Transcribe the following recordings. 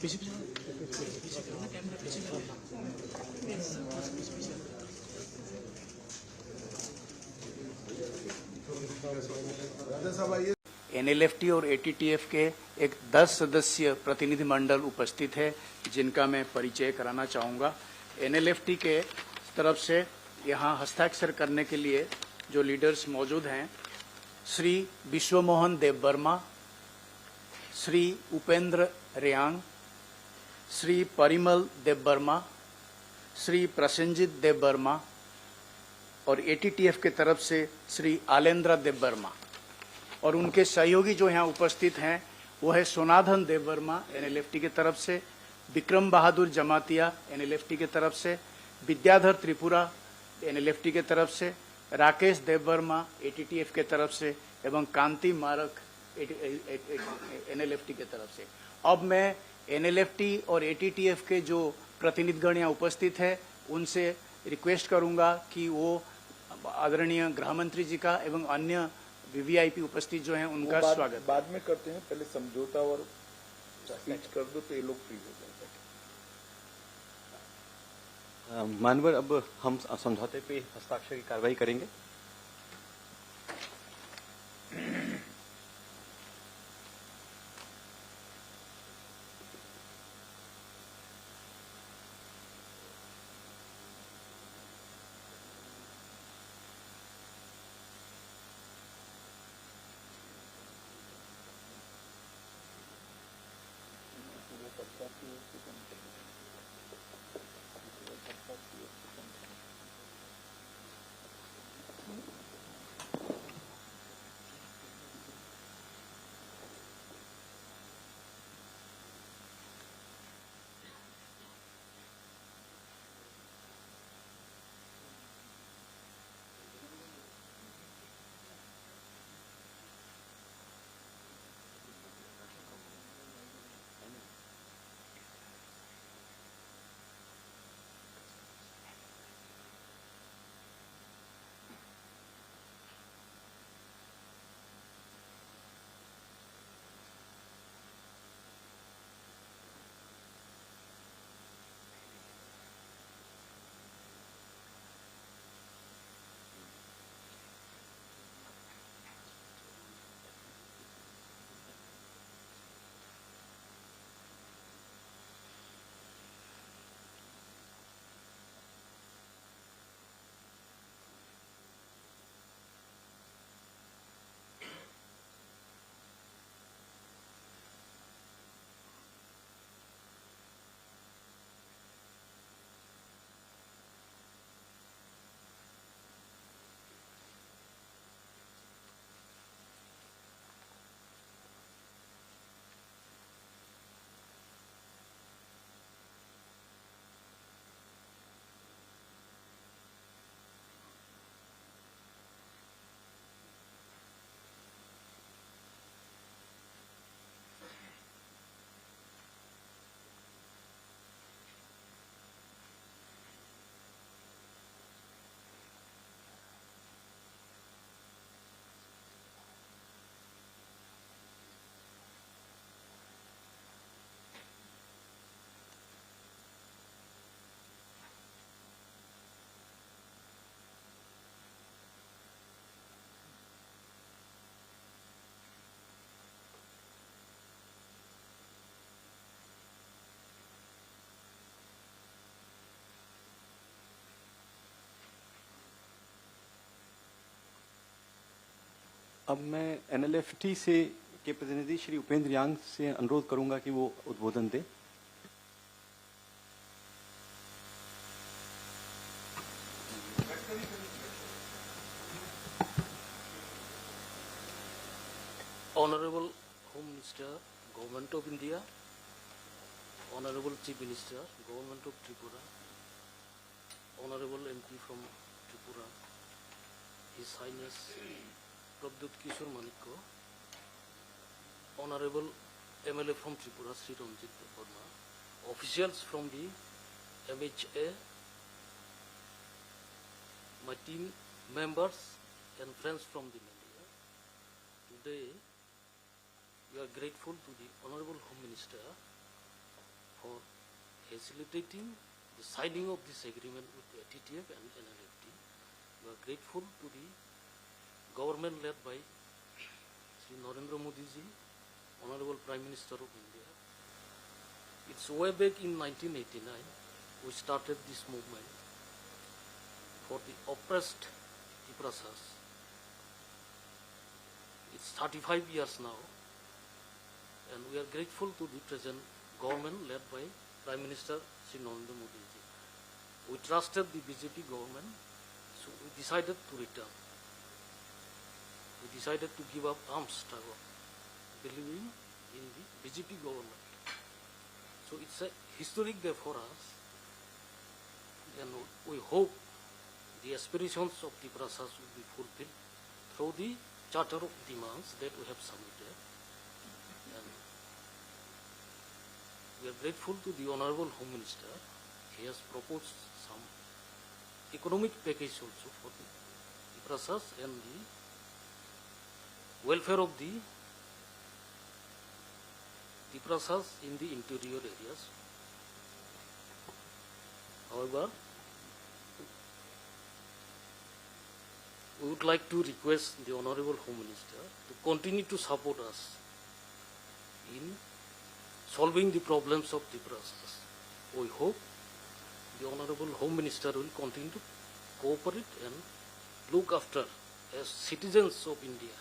पीछे पीछे करो ना, कैमरा पीछे करो। एनएलएफटी और एटीटीएफ के एक 10 सदस्यीय प्रतिनिधिमंडल उपस्थित है, जिनका मैं परिचय कराना चाहूँगा। एनएलएफटी के तरफ से यहाँ हस्ताक्षर करने के लिए जो लीडर्स मौजूद हैं, श्री विश्वमोहन देववर्मा, श्री उपेंद्र रेयांग, श्री परिमल देववर्मा, श्री प्रसेनजीत देववर्मा और एटीटीएफ के तरफ से श्री आलेंद्र देववर्मा, और उनके सहयोगी जो यहाँ उपस्थित हैं वो है सोनाधन देववर्मा एनएलएफटी की तरफ से, विक्रम बहादुर जमातिया एनएलएफटी की तरफ से, विद्याधर त्रिपुरा एनएलएफटी के तरफ से, राकेश देववर्मा एटीटीएफ के तरफ से एवं कांति मारक एनएलएफटी के तरफ से। अब मैं एनएलएफटी और एटीटीएफ के जो प्रतिनिधिगण यहाँ उपस्थित है उनसे रिक्वेस्ट करूंगा कि वो आदरणीय गृह मंत्री जी का एवं अन्य वीवीआईपी उपस्थित जो हैं उनका स्वागत बाद में करते हैं। पहले समझौता और स्पीच कर दो तो ये लोग फ्री हो जाएंगे। मानवर, अब हम समझौते पे हस्ताक्षर की कार्रवाई करेंगे। अब मैं एनएलएफटी से के प्रतिनिधि श्री उपेंद्र यांग से अनुरोध करूंगा कि वो उद्बोधन दें। Honorable Home Minister, Government of India, Honorable Chief Minister, Government of Tripura, Honorable MP from Tripura, His Highness Prabdut Kishore Manikko, Honorable MLA from Tripura, Sri Ranjit Verma, officials from the MHA, my team members and friends from the media. Today, we are grateful to the Honorable Home Minister for facilitating the signing of this agreement with the TTF and NLFT. We are grateful to the government led by Sri Narendra Modi ji, Honorable Prime Minister of India. It's way back in 1989 we started this movement for the oppressed Tiprasas. It's 35 years now, and we are grateful to the present government led by Prime Minister Sri Narendra Modi ji. We trusted the BJP government, so we decided to return. We decided to give up arms struggle, believing in the BJP government. So it's a historic day for us, and we hope the aspirations of Tiprasas will be fulfilled through the Charter of Demands that we have submitted. And we are grateful to the Honorable Home Minister. He has proposed some economic package also for the Tiprasas and the welfare of the Tiprasas in the interior areas. However, we would like to request the Honorable Home Minister to continue to support us in solving the problems of Tiprasas. We hope the Honorable Home Minister will continue to cooperate and look after as citizens of India.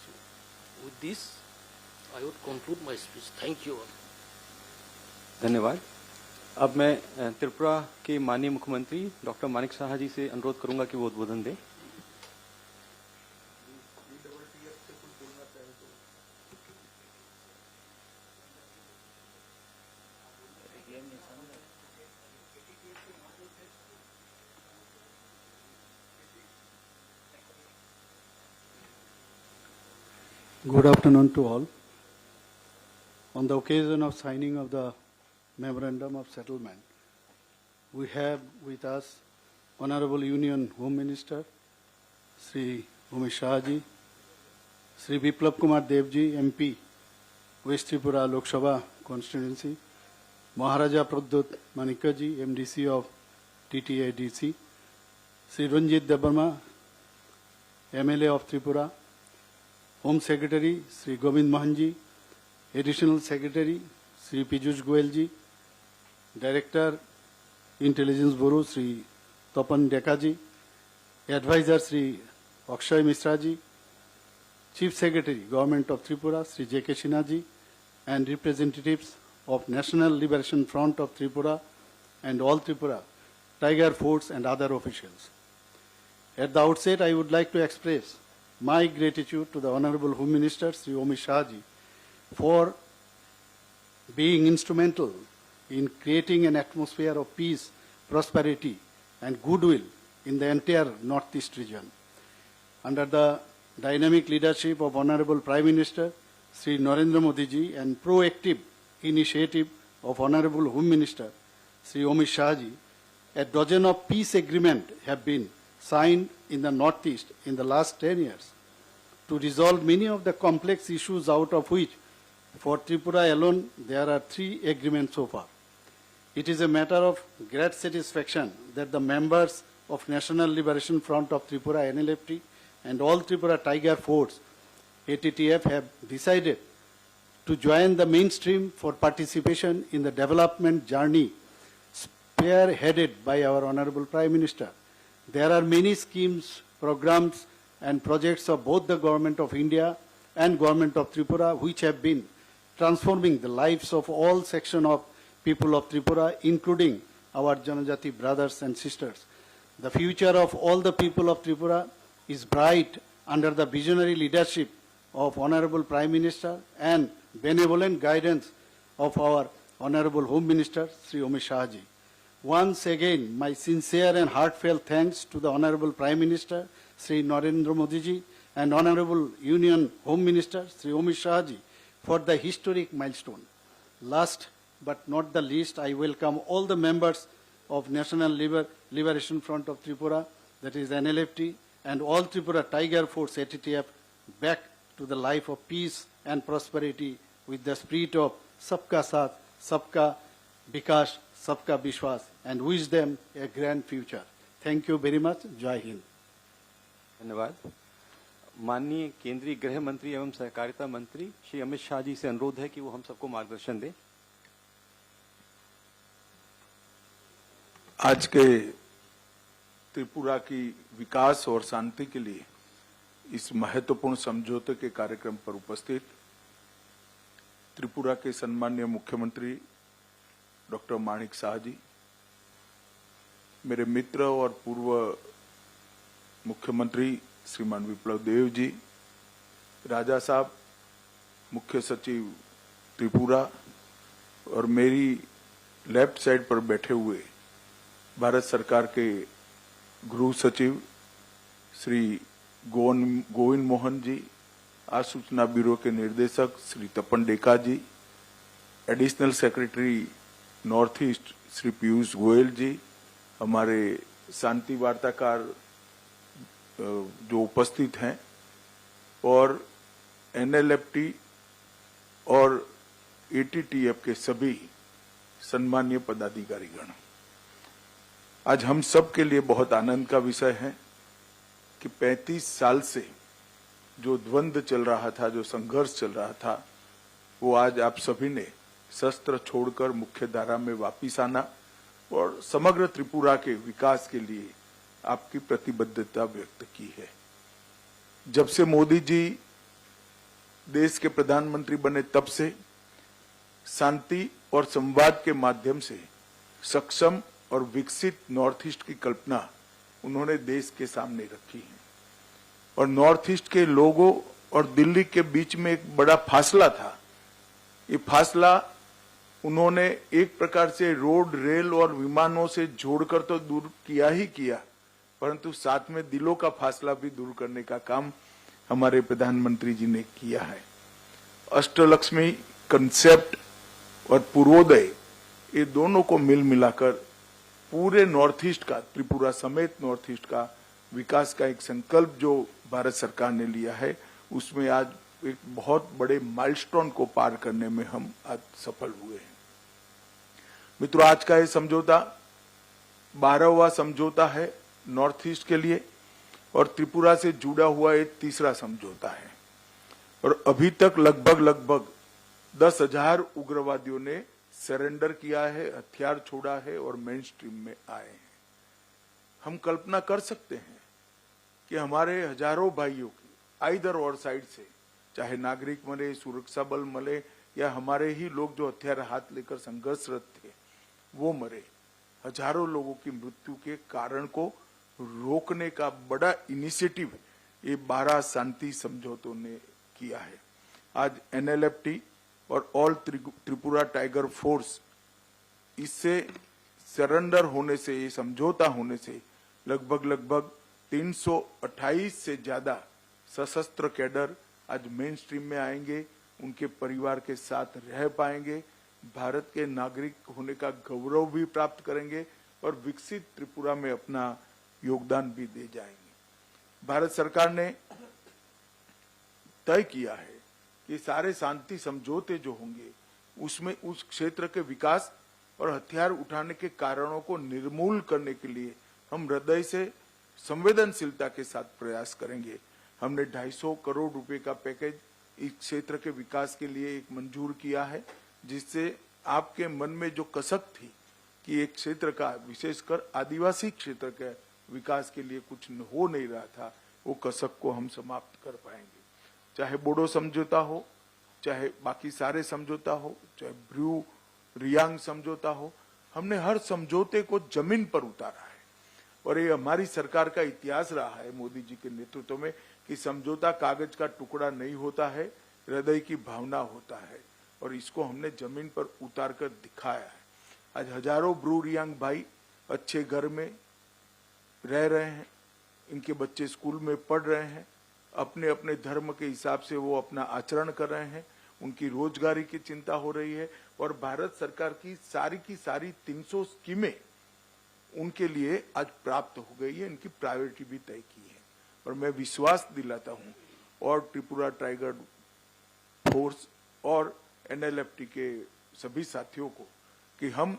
So, with this, I would conclude my speech. Thank you all. धन्यवाद। अब मैं त्रिपुरा के माननीय मुख्यमंत्री doctor Manik Saha जी से अनुरोध करूंगा कि वो उद्बोधन दें। Good afternoon to all. On the occasion of signing of the Memorandum of Settlement, we have with us Honorable Union Home Minister, Sri Umesh Shah ji, Sri Biplab Kumar Dev ji, MP, West Tripura Lok Sabha Constituency, Maharaja Pradyut Manika ji, MDC of TTADC, Sri Ranjit Debarma, MLA of Tripura, Home Secretary Sri Govind Mohan ji, Additional Secretary Sri Piyush Goyal ji, Director Intelligence Bureau Sri Tapan Deka ji, Advisor Sri Akshay Misra ji, Chief Secretary Government of Tripura Sri J.K. Sinha ji, and representatives of National Liberation Front of Tripura and All Tripura, Tiger Force and other officials. At the outset, I would like to express my gratitude to the Honorable Home Minister Sri Umesh Shah ji for being instrumental in creating an atmosphere of peace, prosperity and goodwill in the entire Northeast region. Under the dynamic leadership of Honorable Prime Minister Sri Narendra Modi ji and proactive initiative of Honorable Home Minister Sri Umesh Shah ji, a dozen of peace agreements have been signed in the Northeast in the last 10 years to resolve many of the complex issues, out of which for Tripura alone there are 3 agreements so far. It is a matter of great satisfaction that the members of National Liberation Front of Tripura NLFT and All Tripura Tiger Force ATTF have decided to join the mainstream for participation in the development journey spearheaded by our Honorable Prime Minister. There are many schemes, programs and projects of both the Government of India and Government of Tripura which have been transforming the lives of all sections of people of Tripura, including our Janajati brothers and sisters. The future of all the people of Tripura is bright under the visionary leadership of Honorable Prime Minister and benevolent guidance of our Honorable Home Minister Sri Umesh Shah ji. Once again, my sincere and heartfelt thanks to the Honorable Prime Minister Sri Narendra Modi ji and Honorable Union Home Minister Sri Umesh Shah ji for the historic milestone. Last but not the least, I welcome all the members of National Liberation Front of Tripura, that is NLFT, and All Tripura Tiger Force ATTF back to the life of peace and prosperity with the spirit of Sabka Saath, सबका विकास, सबका विश्वास, and wish them a grand future. Thank you very much. जय हिंद। धन्यवाद। माननीय केंद्रीय गृह मंत्री एवं सहकारिता मंत्री श्री अमित शाह जी से अनुरोध है कि वो हम सबको मार्गदर्शन दें। आज के त्रिपुरा की विकास और शांति के लिए इस महत्वपूर्ण समझौते के कार्यक्रम पर उपस्थित त्रिपुरा के सम्माननीय मुख्यमंत्री डॉक्टर माणिक शाह जी, मेरे मित्र और पूर्व मुख्यमंत्री श्रीमान विप्लव देव जी, राजा साहब, मुख्य सचिव त्रिपुरा, और मेरी लेफ्ट साइड पर बैठे हुए भारत सरकार के गृह सचिव श्री गोविंद मोहन जी, आसूचना ब्यूरो के निर्देशक Shri Tapan Deka ji, additional secretary north east Shri Piyush Goyal ji, हमारे शांति वार्ताकार जो उपस्थित हैं, और NLFT और ATTF के सभी सम्मानीय पदाधिकारीगण। आज हम सब के लिए बहुत आनंद का विषय है कि 35 साल से जो द्वंद्व चल रहा था, जो संघर्ष चल रहा था, वो आज आप सभी ने शस्त्र छोड़कर मुख्य धारा में वापिस आना और समग्र त्रिपुरा के विकास के लिए आपकी प्रतिबद्धता व्यक्त की है। जब से मोदी जी देश के प्रधानमंत्री बने तब से शांति और संवाद के माध्यम से सक्षम और विकसित नॉर्थ ईस्ट की कल्पना उन्होंने देश के सामने रखी है। और नॉर्थ ईस्ट के लोगों और दिल्ली के बीच में एक बड़ा फासला था। ये फासला उन्होंने एक प्रकार से रोड, रेल और विमानों से जोड़कर तो दूर किया ही किया, परंतु साथ में दिलों का फासला भी दूर करने का काम हमारे प्रधानमंत्री जी ने किया है। अष्टलक्ष्मी कंसेप्ट और पूर्वोदय, ये दोनों को मिल मिलाकर पूरे नॉर्थ ईस्ट का, त्रिपुरा समेत नॉर्थ ईस्ट का विकास का एक संकल्प जो भारत सरकार ने लिया है, उसमें आज एक बहुत बड़े माइलस्टोन को पार करने में हम आज सफल हुए हैं। मित्रों, आज का ये समझौता 12वां समझौता है नॉर्थ ईस्ट के लिए और त्रिपुरा से जुड़ा हुआ एक तीसरा समझौता है। और अभी तक लगभग 10,000 उग्रवादियों ने सरेंडर किया है, हथियार छोड़ा है और मेन स्ट्रीम में आए हैं। हम कल्पना कर सकते हैं कि हमारे हजारों भाइयों की आइदर और साइड से, चाहे नागरिक मरे, सुरक्षा बल मरे या हमारे ही लोग जो हथियार हाथ लेकर संघर्षरत थे वो मरे, हजारों लोगों की मृत्यु के कारण को रोकने का बड़ा इनिशिएटिव ये 12 शांति समझौतों ने किया है। आज NLFT और ऑल त्रिपुरा टाइगर फोर्स, इससे सरेंडर होने से, ये समझौता होने से लगभग 328 से ज्यादा सशस्त्र कैडर आज मेन स्ट्रीम में आएंगे, उनके परिवार के साथ रह पाएंगे, भारत के नागरिक होने का गौरव भी प्राप्त करेंगे और विकसित त्रिपुरा में अपना योगदान भी दे जाएंगे। भारत सरकार ने तय किया है कि सारे शांति समझौते जो होंगे उसमें उस क्षेत्र के विकास और हथियार उठाने के कारणों को निर्मूल करने के लिए हम हृदय से संवेदनशीलता के साथ प्रयास करेंगे। हमने 250 करोड़ रुपए का पैकेज इस क्षेत्र के विकास के लिए एक मंजूर किया है, जिससे आपके मन में जो कसक थी कि एक क्षेत्र का, विशेषकर आदिवासी क्षेत्र के विकास के लिए कुछ हो नहीं रहा था, वो कसक को हम समाप्त कर पाएंगे। चाहे बोडो समझौता हो, चाहे बाकी सारे समझौता हो, चाहे ब्रू रियांग समझौता हो, हमने हर समझौते को जमीन पर उतारा है। और ये हमारी सरकार का इतिहास रहा है मोदी जी के नेतृत्व में कि समझौता कागज का टुकड़ा नहीं होता है, हृदय की भावना होता है, और इसको हमने जमीन पर उतार कर दिखाया है। आज हजारों ब्रू रियांग भाई अच्छे घर में रह रहे हैं, इनके बच्चे स्कूल में पढ़ रहे हैं, अपने अपने धर्म के हिसाब से वो अपना आचरण कर रहे हैं, उनकी रोजगारी की चिंता हो रही है और भारत सरकार की सारी 300 स्कीमें उनके लिए आज प्राप्त हो गई है, इनकी प्रायोरिटी भी तय की है। और मैं विश्वास दिलाता हूं और त्रिपुरा टाइगर फोर्स और NLFT के सभी साथियों को कि हम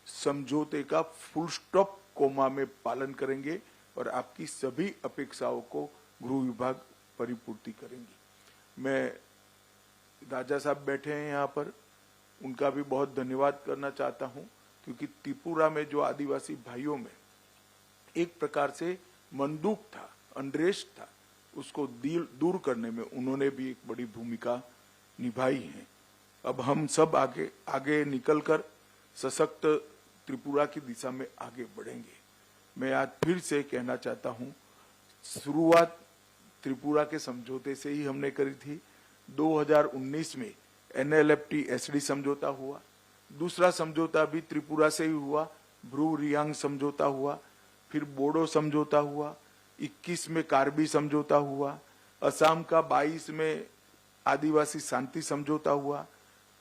समझौते का फुल स्टॉप कोमा में पालन करेंगे और आपकी सभी अपेक्षाओं को गृह विभाग परिपूर्ति करेंगी। मैं राजा साहब बैठे हैं यहाँ पर, उनका भी बहुत धन्यवाद करना चाहता हूँ, क्योंकि त्रिपुरा में जो आदिवासी भाइयों में एक प्रकार से मंदूक था, अनरेस्ट था, उसको दूर करने में उन्होंने भी एक बड़ी भूमिका निभाई है। अब हम सब आगे निकलकर सशक्त त्रिपुरा की दिशा में आगे बढ़ेंगे। मैं आज फिर से कहना चाहता हूं, शुरुआत त्रिपुरा के समझौते से ही हमने करी थी। 2019 में NLFT SD समझौता हुआ, दूसरा समझौता भी त्रिपुरा से ही हुआ, ब्रू रियांग समझौता हुआ, फिर बोडो समझौता हुआ, 21 में कार्बी समझौता हुआ, असम का 22 में आदिवासी शांति समझौता हुआ,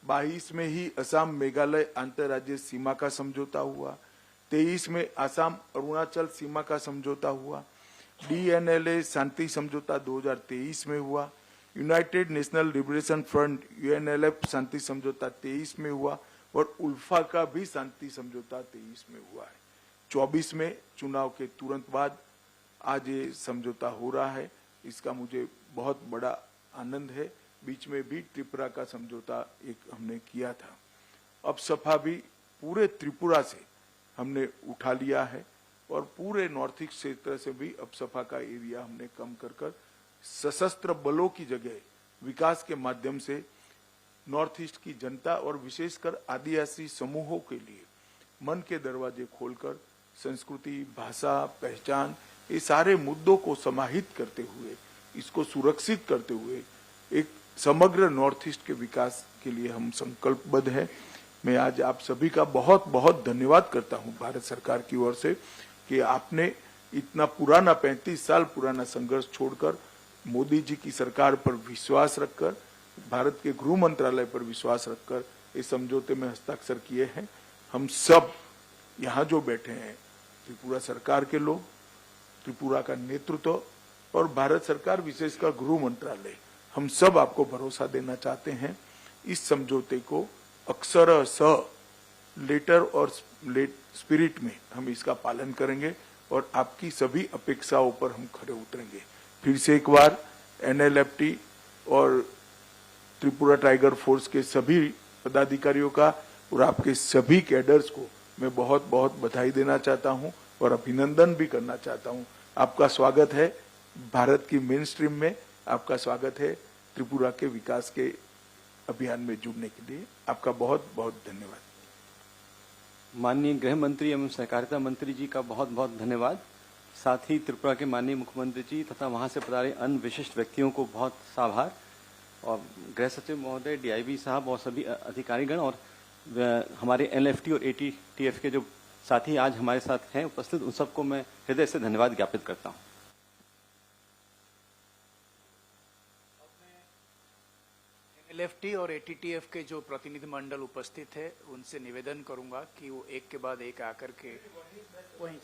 22 में ही असम मेघालय अंतर्राज्यीय सीमा का समझौता हुआ, 23 में असम अरुणाचल सीमा का समझौता हुआ, DNLA शांति समझौता 2023 में हुआ, United national liberation front UNLF शांति समझौता 23 में हुआ और उल्फा का भी शांति समझौता 23 में हुआ है। 24 में चुनाव के तुरंत बाद आज ये समझौता हो रहा है, इसका मुझे बहुत बड़ा आनंद है। बीच में भी त्रिपुरा का समझौता एक हमने किया था। अब सफा भी पूरे त्रिपुरा से हमने उठा लिया है और पूरे नॉर्थ ईस्ट क्षेत्र से भी अब सफा का एरिया हमने कम कर सशस्त्र बलों की जगह विकास के माध्यम से नॉर्थ ईस्ट की जनता और विशेषकर आदिवासी समूहों के लिए मन के दरवाजे खोलकर संस्कृति, भाषा, पहचान, ये सारे मुद्दों को समाहित करते हुए, इसको सुरक्षित करते हुए एक समग्र नॉर्थ ईस्ट के विकास के लिए हम संकल्पबद्ध हैं। मैं आज आप सभी का बहुत बहुत धन्यवाद करता हूं भारत सरकार की ओर से कि आपने इतना पुराना 35 साल पुराना संघर्ष छोड़कर मोदी जी की सरकार पर विश्वास रखकर, भारत के गृह मंत्रालय पर विश्वास रखकर इस समझौते में हस्ताक्षर किए हैं। हम सब यहाँ जो बैठे हैं, त्रिपुरा सरकार के लोग, त्रिपुरा का नेतृत्व और भारत सरकार विशेषकर गृह मंत्रालय, हम सब आपको भरोसा देना चाहते हैं। इस समझौते को अक्षरशः लेटर और स्पिरिट में हम इसका पालन करेंगे और आपकी सभी अपेक्षाओं पर हम खरे उतरेंगे। फिर से एक बार NLFT और त्रिपुरा टाइगर फोर्स के सभी पदाधिकारियों का और आपके सभी कैडर्स को मैं बहुत बहुत बधाई देना चाहता हूं और अभिनंदन भी करना चाहता हूं। आपका स्वागत है भारत की मेन स्ट्रीम में, आपका स्वागत है त्रिपुरा के विकास के अभियान में जुड़ने के लिए। आपका बहुत बहुत धन्यवाद। माननीय गृह मंत्री एवं सहकारिता मंत्री जी का बहुत बहुत धन्यवाद। साथ ही त्रिपुरा के माननीय मुख्यमंत्री जी तथा वहां से पधारे अन्य विशिष्ट व्यक्तियों को बहुत आभार, और गृह सचिव महोदय, DIB साहब और सभी अधिकारीगण और हमारे NLFT और ATTF के जो साथी आज हमारे साथ हैं उपस्थित, उन सबको मैं हृदय से धन्यवाद ज्ञापित करता हूं। NLFT और ATTF के जो प्रतिनिधि मंडल उपस्थित है, उनसे निवेदन करूंगा कि वो एक के बाद एक आकर के वहीं